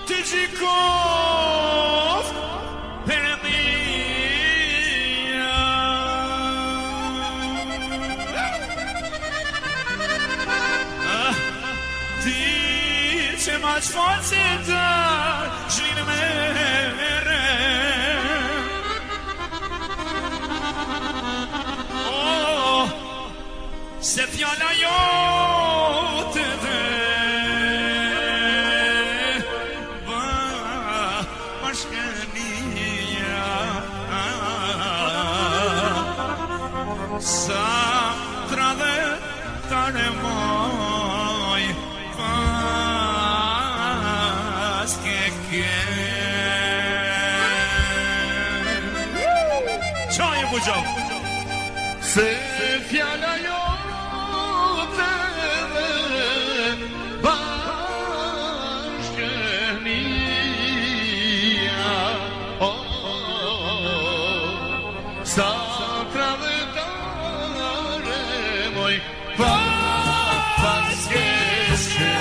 Të gjikof Perëndia Ti që ma qëfon që të zhlinë me re Se fjalla jote dhe bashkënia Sa tradhe tare moj pas ke Qaj e buqo Se fjalla jote Sa travetare moj pas keshke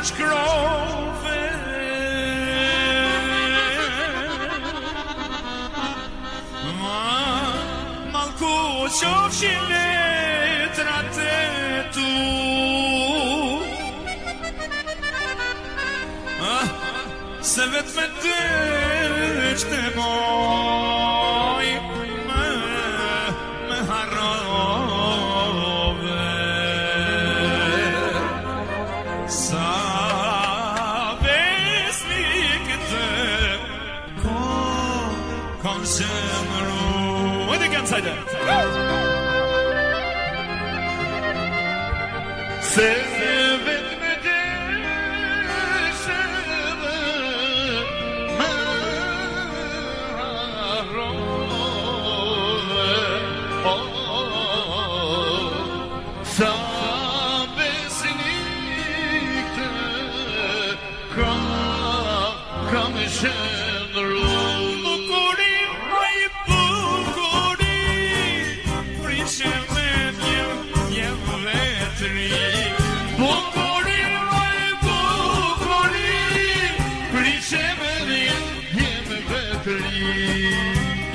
Shkrove Malku qofshin letrat e tu Se vet me dësht e moj Me harrove Sa Kom zemru Edhe kanë sajtë Se vetë me desheve Me harrove Sa besnik të kam shëndru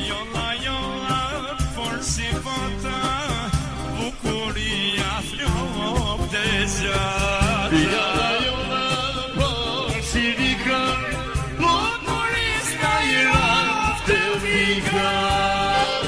Jolla, forsi vota Bukuria flop të gjatë Jolla, forsi vikar Bukuris ka I raf të vikar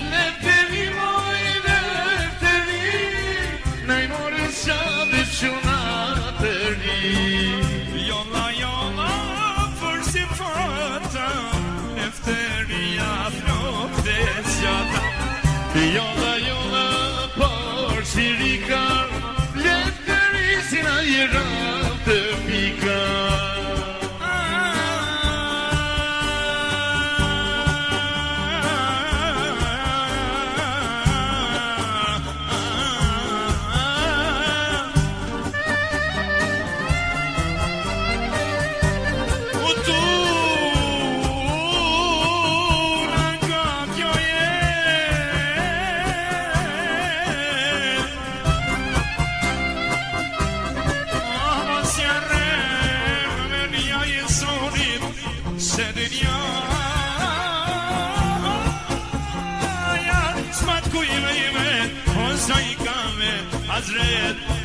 Lefteri, moj lefteri, najmore sa veçuna I rëmë të pika Hazret